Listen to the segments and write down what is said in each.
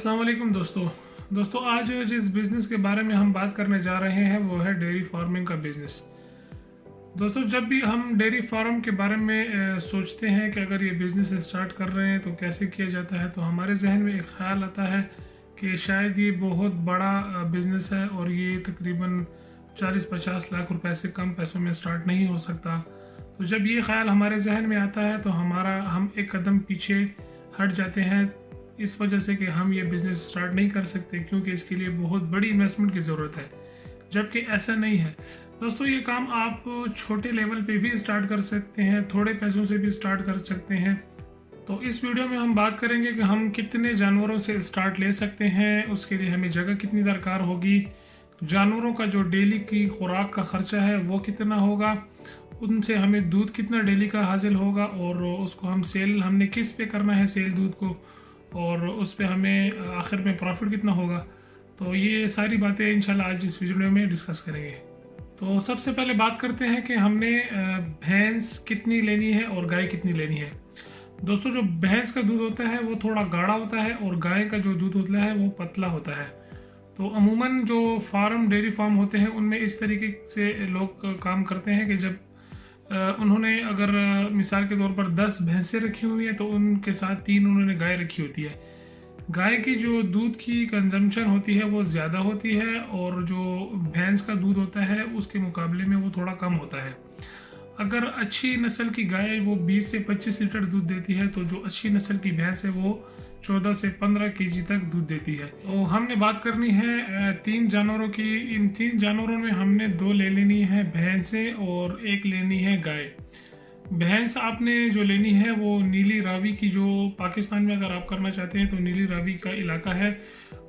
अस्सलाम वालेकुम दोस्तों आज जिस बिज़नेस के बारे में हम बात करने जा रहे हैं वो है डेयरी फार्मिंग का बिज़नेस। दोस्तों जब भी हम डेयरी फार्म के बारे में सोचते हैं कि अगर ये बिज़नेस स्टार्ट कर रहे हैं तो कैसे किया जाता है, तो हमारे जहन में एक ख्याल आता है कि शायद ये बहुत बड़ा बिज़नेस है और ये तकरीबन 40-50 लाख रुपए से कम पैसों में स्टार्ट नहीं हो सकता। तो जब ये ख्याल हमारे जहन में आता है तो हम एक कदम पीछे हट जाते हैं, इस वजह से कि हम ये बिज़नेस स्टार्ट नहीं कर सकते क्योंकि इसके लिए बहुत बड़ी इन्वेस्टमेंट की ज़रूरत है। जबकि ऐसा नहीं है दोस्तों, ये काम आप छोटे लेवल पे भी स्टार्ट कर सकते हैं, थोड़े पैसों से भी स्टार्ट कर सकते हैं। तो इस वीडियो में हम बात करेंगे कि हम कितने जानवरों से स्टार्ट ले सकते हैं, उसके लिए हमें जगह कितनी दरकार होगी, जानवरों का जो डेली की खुराक का ख़र्चा है वो कितना होगा, उनसे हमें दूध कितना डेली का हासिल होगा और उसको हमने किस पे करना है सेल दूध को, और उस पे हमें आखिर में प्रॉफिट कितना होगा। तो ये सारी बातें इंशाल्लाह आज इस वीडियो में डिस्कस करेंगे। तो सबसे पहले बात करते हैं कि हमने भैंस कितनी लेनी है और गाय कितनी लेनी है। दोस्तों जो भैंस का दूध होता है वो थोड़ा गाढ़ा होता है और गाय का जो दूध होता है वो पतला होता है। तो अमूमन जो डेयरी फार्म होते हैं उनमें इस तरीके से लोग काम करते हैं कि जब उन्होंने अगर मिसाल के तौर पर 10 भैंसें रखी हुई हैं तो उनके साथ 3 उन्होंने गाय रखी होती है। गाय की जो दूध की कंजम्पशन होती है वो ज़्यादा होती है और जो भैंस का दूध होता है उसके मुकाबले में वो थोड़ा कम होता है। अगर अच्छी नस्ल की गाय वो 20 से 25 लीटर दूध देती है तो जो अच्छी नस्ल की भैंस है वो 14 से 15 केजी तक दूध देती है। तो हमने बात करनी है 3 जानवरों की। इन 3 जानवरों में हमने 2 ले लेनी है भैंसें और 1 लेनी है गाय। भैंस आपने जो लेनी है वो नीली रावी की, जो पाकिस्तान में अगर आप करना चाहते हैं तो नीली रावी का इलाका है,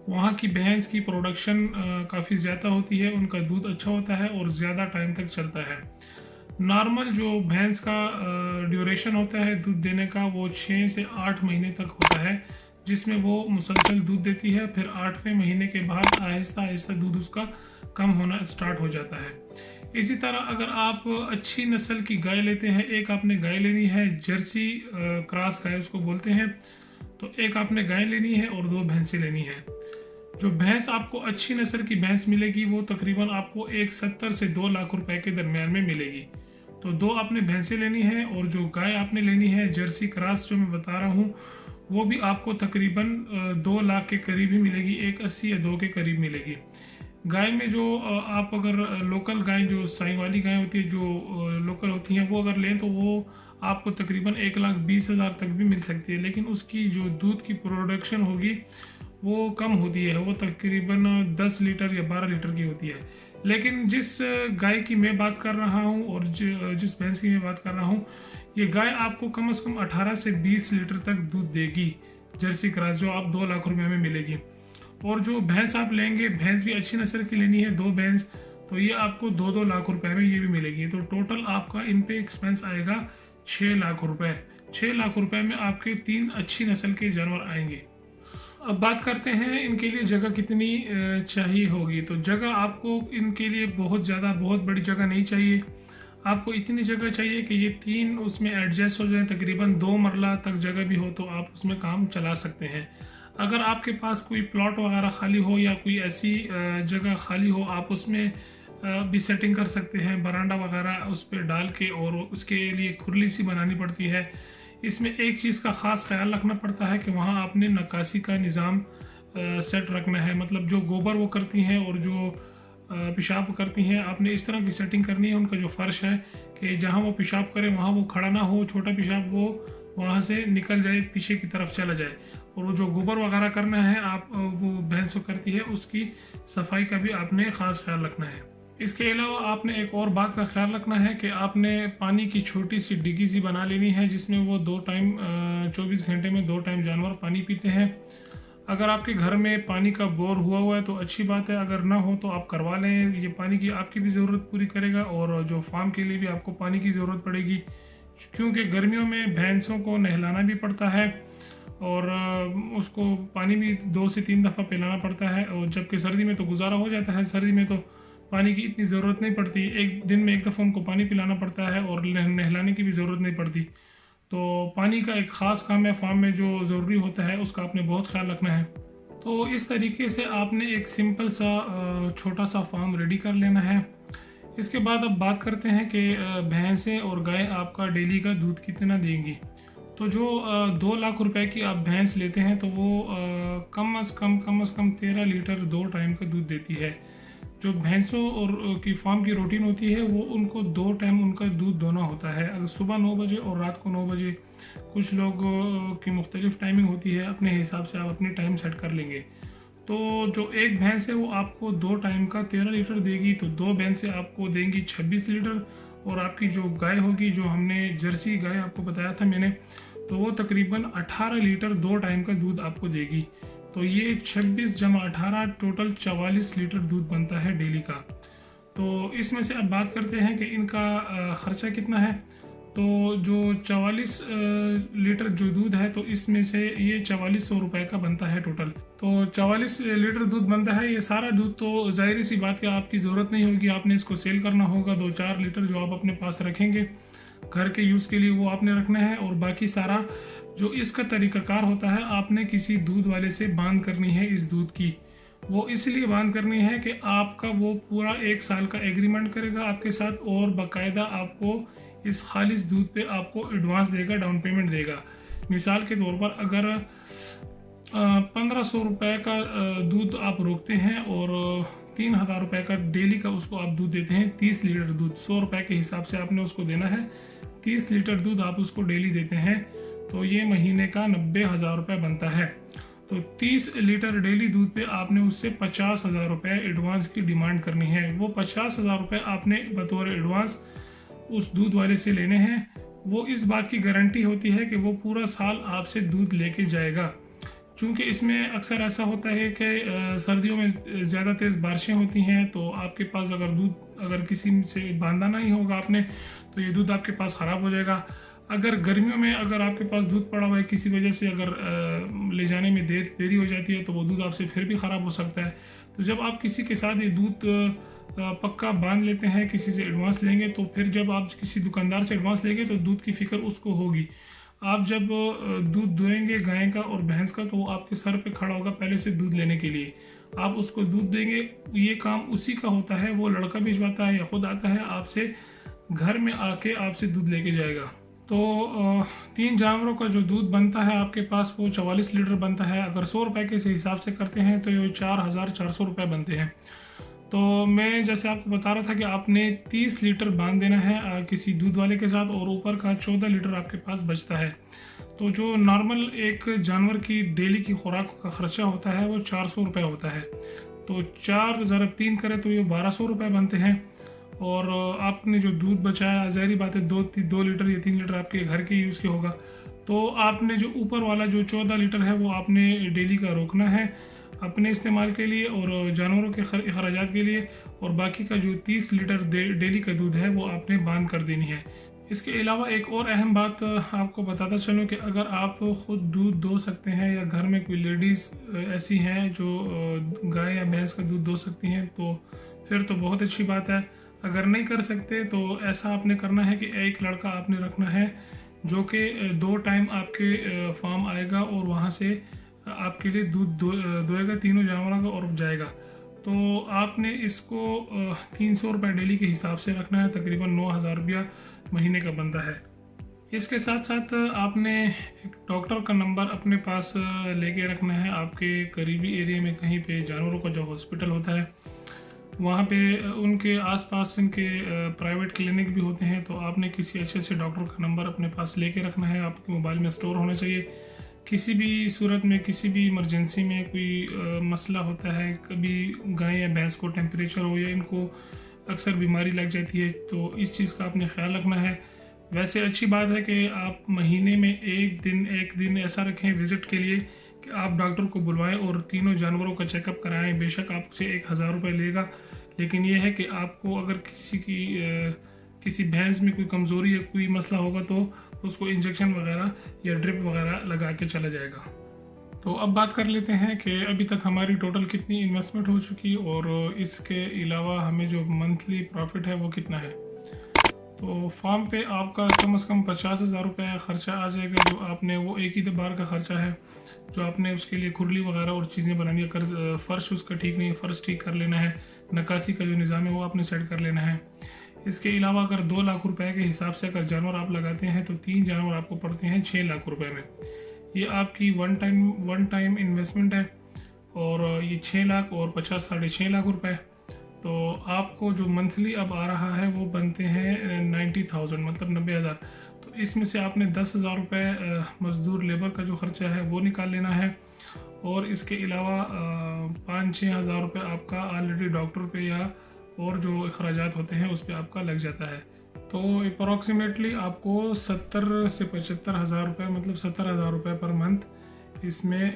वहाँ की भैंस की प्रोडक्शन काफ़ी ज़्यादा होती है, उनका दूध अच्छा होता है और ज़्यादा टाइम तक चलता है। नॉर्मल जो भैंस का ड्यूरेशन होता है दूध देने का वो 6 से 8 महीने तक होता है, जिसमें वो मुसलसल दूध देती है। फिर 8वें महीने के बाद आहिस्ता आहिस्ता दूध उसका कम होना स्टार्ट हो जाता है। इसी तरह अगर आप अच्छी नस्ल की गाय लेते हैं, एक आपने गाय लेनी है जर्सी क्रॉस गाय उसको बोलते हैं, तो एक आपने गाय लेनी है और 2 भैंसें लेनी है। जो भैंस आपको अच्छी नस्ल की भैंस मिलेगी वो तकरीबन आपको 170 से 2 लाख रुपए के दरमियान में मिलेगी। तो 2 आपने भैंसें लेनी है और जो गाय आपने लेनी है जर्सी क्रॉस जो मैं बता रहा हूँ वो भी आपको तकरीबन 2 लाख के करीब ही मिलेगी, 180 या 2 के करीब मिलेगी। गाय में जो आप अगर लोकल गाय जो साई वाली गाय होती है जो लोकल होती हैं वो अगर लें तो वो आपको तकरीबन 1,20,000 तक भी मिल सकती है, लेकिन उसकी जो दूध की प्रोडक्शन होगी वो कम होती है, वो तकरीबन 10 लीटर या 12 लीटर की होती है। लेकिन जिस गाय की मैं बात कर रहा हूँ और जिस भैंस की मैं बात कर रहा हूँ, ये गाय आपको कम से कम 18 से 20 लीटर तक दूध देगी, जर्सी क्रॉस जो आप 2 लाख रुपए में मिलेगी। और जो भैंस आप लेंगे, भैंस भी अच्छी नस्ल की लेनी है 2 भैंस, तो ये आपको 2-2 लाख रुपए में ये भी मिलेगी। तो टोटल आपका इन पे एक्सपेंस आएगा 6 लाख रुपए। 6 लाख रुपए में आपके 3 अच्छी नस्ल के जानवर आएंगे। अब बात करते हैं इनके लिए जगह कितनी चाहिए होगी। तो जगह आपको इनके लिए बहुत बड़ी जगह नहीं चाहिए, आपको इतनी जगह चाहिए कि ये 3 उसमें एडजस्ट हो जाए, तकरीबन 2 मरला तक जगह भी हो तो आप उसमें काम चला सकते हैं। अगर आपके पास कोई प्लॉट वगैरह खाली हो या कोई ऐसी जगह खाली हो, आप उसमें भी सेटिंग कर सकते हैं, बरांडा वगैरह उस पर डाल के, और उसके लिए खुरली सी बनानी पड़ती है। इसमें एक चीज़ का ख़ास ख्याल रखना पड़ता है कि वहाँ आपने नक्काशी का निज़ाम सेट रखना है, मतलब जो गोबर वो करती हैं और जो पेशाब करती हैं, आपने इस तरह की सेटिंग करनी है उनका जो फ़र्श है कि जहाँ वो पेशाब करे वहाँ वो खड़ा ना हो, छोटा पेशाब वो वहाँ से निकल जाए, पीछे की तरफ चला जाए। और वो जो गोबर वगैरह करना है आप वो भैंस को करती है, उसकी सफाई का भी आपने ख़ास ख्याल रखना है। इसके अलावा आपने एक और बात का ख्याल रखना है कि आपने पानी की छोटी सी डिग्गी सी बना लेनी है जिसमें वो 2 टाइम 24 घंटे में 2 टाइम जानवर पानी पीते हैं। अगर आपके घर में पानी का बोर हुआ है तो अच्छी बात है, अगर ना हो तो आप करवा लें, ये पानी की आपकी भी ज़रूरत पूरी करेगा और जो फार्म के लिए भी आपको पानी की ज़रूरत पड़ेगी, क्योंकि गर्मियों में भैंसों को नहलाना भी पड़ता है और उसको पानी भी 2 से 3 दफ़ा पिलाना पड़ता है। और जबकि सर्दी में तो गुजारा हो जाता है, सर्दी में तो पानी की इतनी ज़रूरत नहीं पड़ती, एक दिन में 1 दफ़ा उनको पानी पिलाना पड़ता है और नहलाने की भी ज़रूरत नहीं पड़ती। तो पानी का एक ख़ास काम है फार्म में जो ज़रूरी होता है, उसका आपने बहुत ख्याल रखना है। तो इस तरीके से आपने एक सिंपल सा छोटा सा फार्म रेडी कर लेना है। इसके बाद अब बात करते हैं कि भैंसें और गाय आपका डेली का दूध कितना देंगी। तो जो 2 लाख रुपए की आप भैंस लेते हैं तो वो कम से कम 13 लीटर 2 टाइम का दूध देती है। जो भैंसों और की फार्म की रूटीन होती है वो उनको 2 टाइम उनका दूध दोना होता है। अगर सुबह 9 बजे और रात को 9 बजे, कुछ लोग की मुख्तलिफ टाइमिंग होती है, अपने हिसाब से आप अपने टाइम सेट कर लेंगे। तो जो एक भैंस है वो आपको 2 टाइम का 13 लीटर देगी, तो 2 भैंसें आपको देंगी 26 लीटर। और आपकी जो गाय होगी, जो हमने जर्सी गाय आपको बताया था मैंने, तो वो तकरीबन 18 लीटर 2 टाइम का दूध आपको देगी। तो ये 26 जमा 18 टोटल 44 लीटर दूध बनता है डेली का। तो इसमें से अब बात करते हैं कि इनका ख़र्चा कितना है। तो जो 44 लीटर जो दूध है, तो इसमें से ये 4400 रुपये का बनता है टोटल। तो 44 लीटर दूध बनता है। ये सारा दूध तो ज़ाहिर सी बात है आपकी ज़रूरत नहीं होगी, आपने इसको सेल करना होगा। 2-4 लीटर जो आप अपने पास रखेंगे घर के यूज़ के लिए, वो आपने रखना है। और बाकी सारा जो इसका तरीक़ाकार होता है, आपने किसी दूध वाले से बांध करनी है इस दूध की। वो इसलिए बांध करनी है कि आपका वो पूरा 1 साल का एग्रीमेंट करेगा आपके साथ, और बाकायदा आपको इस खालिस दूध पे आपको एडवांस देगा, डाउन पेमेंट देगा। मिसाल के तौर पर अगर 1500 रुपये का दूध आप रोकते हैं और 3000 रुपये का डेली का उसको आप दूध देते हैं, 30 लीटर दूध 100 रुपये के हिसाब से आपने उसको देना है। 30 लीटर दूध आप उसको डेली देते हैं, तो ये महीने का 90,000 रुपये बनता है। तो 30 लीटर डेली दूध पे आपने उससे 50,000 रुपये एडवांस की डिमांड करनी है। वो 50,000 रुपये आपने बतौर एडवांस उस दूध वाले से लेने हैं। वो इस बात की गारंटी होती है कि वो पूरा साल आपसे दूध लेके जाएगा। चूँकि इसमें अक्सर ऐसा होता है कि सर्दियों में ज़्यादा तेज़ बारिशें होती हैं, तो आपके पास अगर किसी से बांधा नहीं होगा आपने, तो ये दूध आपके पास ख़राब हो जाएगा। अगर गर्मियों में अगर आपके पास दूध पड़ा हुआ है, किसी वजह से अगर ले जाने में देरी हो जाती है, तो वो दूध आपसे फिर भी ख़राब हो सकता है। तो जब आप किसी के साथ ये दूध पक्का बांध लेते हैं, किसी से एडवांस लेंगे, तो फिर जब आप किसी दुकानदार से एडवांस लेंगे तो दूध की फ़िक्र उसको होगी। आप जब दूध दोएंगे गाय का और भैंस का, तो वो आपके सर पे खड़ा होगा पहले से दूध लेने के लिए। आप उसको दूध देंगे, ये काम उसी का होता है। वो लड़का भिजवाता है या खुद आता है, आपसे घर में आके आपसे दूध लेके जाएगा। तो 3 जानवरों का जो दूध बनता है आपके पास, वो 44 लीटर बनता है। अगर 100 रुपये के हिसाब से करते हैं तो ये 4400 रुपये बनते हैं। तो मैं जैसे आपको बता रहा था कि आपने 30 लीटर बांध देना है किसी दूध वाले के साथ, और ऊपर का 14 लीटर आपके पास बचता है। तो जो नॉर्मल एक जानवर की डेली की खुराक का ख़र्चा होता है वो 400 रुपये होता है। तो 4 ज़रा 3 करें तो ये 1200 रुपये बनते हैं। और आपने जो दूध बचाया, ज़ाहिर बात है 2 लीटर या 3 लीटर आपके घर के यूज़ के होगा। तो आपने जो ऊपर वाला जो 14 लीटर है वो आपने डेली का रोकना है अपने इस्तेमाल के लिए और जानवरों के अखराजात के लिए। और बाकी का जो 30 लीटर डेली का दूध है वो आपने बांध कर देनी है। इसके अलावा एक और अहम बात आपको बताता चलूँ कि अगर आप ख़ुद दूध दो सकते हैं, या घर में कोई लेडीज़ ऐसी हैं जो गाय या भैंस का दूध दो सकती हैं, तो फिर तो बहुत अच्छी बात है। अगर नहीं कर सकते तो ऐसा आपने करना है कि एक लड़का आपने रखना है जो कि 2 टाइम आपके फार्म आएगा और वहाँ से आपके लिए दूध दोएगा तीनों जानवरों का और जाएगा। तो आपने इसको 300 रुपये डेली के हिसाब से रखना है, तकरीबन 9,000 रुपया महीने का बनता है। इसके साथ साथ आपने एक डॉक्टर का नंबर अपने पास लेके रखना है। आपके करीबी एरिया में कहीं पे जानवरों का जो हॉस्पिटल होता है, वहाँ पे उनके आसपास इनके प्राइवेट क्लिनिक भी होते हैं, तो आपने किसी अच्छे से डॉक्टर का नंबर अपने पास लेके रखना है। आपके मोबाइल में स्टोर होना चाहिए। किसी भी सूरत में, किसी भी इमरजेंसी में कोई मसला होता है, कभी गाय या भैंस को टेम्परेचर हो या इनको अक्सर बीमारी लग जाती है, तो इस चीज़ का आपने ख्याल रखना है। वैसे अच्छी बात है कि आप महीने में एक दिन ऐसा रखें विज़िट के लिए कि आप डॉक्टर को बुलवाएं और तीनों जानवरों का चेकअप कराएं। बेशक आपसे 1,000 रुपये लेगा, लेकिन यह है कि आपको अगर किसी भैंस में कोई कमज़ोरी या कोई मसला होगा तो उसको इंजेक्शन वगैरह या ड्रिप वगैरह लगा के चला जाएगा। तो अब बात कर लेते हैं कि अभी तक हमारी टोटल कितनी इन्वेस्टमेंट हो चुकी और इसके अलावा हमें जो मंथली प्रॉफिट है वो कितना है। तो फार्म पे आपका कम से कम 50,000 रुपये ख़र्चा आ जाएगा, जो आपने वो एक ही बार का ख़र्चा है जो आपने उसके लिए खुरली वगैरह और चीज़ें बनानी है। अगर फ़र्श उसका ठीक नहीं है, फ़र्श ठीक कर लेना है, नक्काशी का जो निज़ाम है वो आपने सेट कर लेना है। इसके अलावा अगर 2 लाख रुपए के हिसाब से अगर जानवर आप लगाते हैं तो 3 जानवर आपको पड़ते हैं 6 लाख रुपए में। ये आपकी वन टाइम इन्वेस्टमेंट है और ये 6 लाख और 50 6.5 लाख रुपए। तो आपको जो मंथली अब आ रहा है वो बनते हैं 90,000, मतलब 90,000। तो इसमें से आपने 10,000 रुपये मज़दूर लेबर का जो ख़र्चा है वो निकाल लेना है, और इसके अलावा 5-6 हज़ार रुपये आपका ऑलरेडी डॉक्टर पे या और जो अखराजात होते हैं उस पर आपका लग जाता है। तो अप्रॉक्सीमेटली आपको 70 से 75 हज़ार रुपये, मतलब 70,000 रुपये पर मंथ इसमें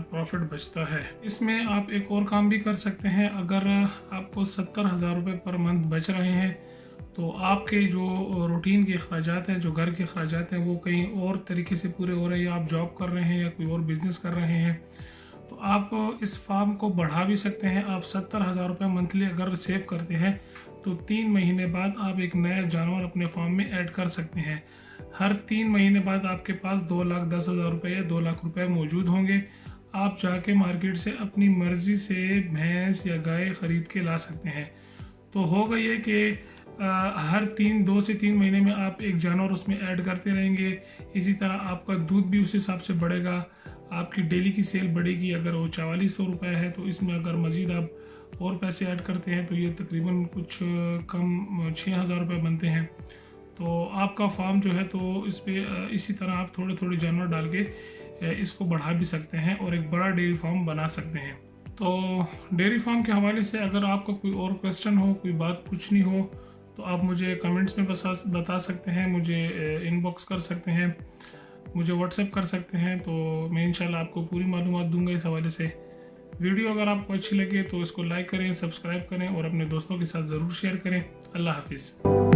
प्रॉफिट बचता है। इसमें आप एक और काम भी कर सकते हैं। अगर आपको 70,000 रुपये पर मंथ बच रहे हैं तो आपके जो रूटीन के अखराजात हैं, जो घर के अखराजात हैं, वो कहीं और तरीके से पूरे हो रहे हैं, या आप जॉब कर रहे हैं या कोई और बिज़नेस कर रहे हैं, तो आप इस फार्म को बढ़ा भी सकते हैं। आप 70,000 रुपये मंथली अगर सेव करते हैं तो 3 महीने बाद आप एक नया जानवर अपने फार्म में ऐड कर सकते हैं। हर 3 महीने बाद आपके पास 2,10,000 रुपये या 2 लाख रुपये मौजूद होंगे। आप जाके मार्केट से अपनी मर्ज़ी से भैंस या गाय ख़रीद के ला सकते हैं। तो हो गई है कि हर 2 से 3 महीने में आप एक जानवर उसमें ऐड करते रहेंगे। इसी तरह आपका दूध भी उस हिसाब से बढ़ेगा, आपकी डेली की सेल बढ़ेगी। अगर वो 4400 रुपये है तो इसमें अगर मज़ीद आप और पैसे ऐड करते हैं तो ये तकरीबन कुछ कम 6,000 रुपये बनते हैं। तो आपका फार्म जो है तो इस पर इसी तरह आप थोड़े थोड़े जानवर डाल के इसको बढ़ा भी सकते हैं और एक बड़ा डेयरी फार्म बना सकते हैं। तो डेयरी फार्म के हवाले से अगर आपका कोई और क्वेश्चन हो, कोई बात पूछनी हो, तो आप मुझे कमेंट्स में बता सकते हैं, मुझे इनबॉक्स कर सकते हैं, मुझे व्हाट्सएप कर सकते हैं। तो मैं इंशाल्लाह आपको पूरी मालूमात दूंगा इस हवाले से। वीडियो अगर आपको अच्छी लगे तो इसको लाइक करें, सब्सक्राइब करें और अपने दोस्तों के साथ ज़रूर शेयर करें। अल्लाह हाफिज़।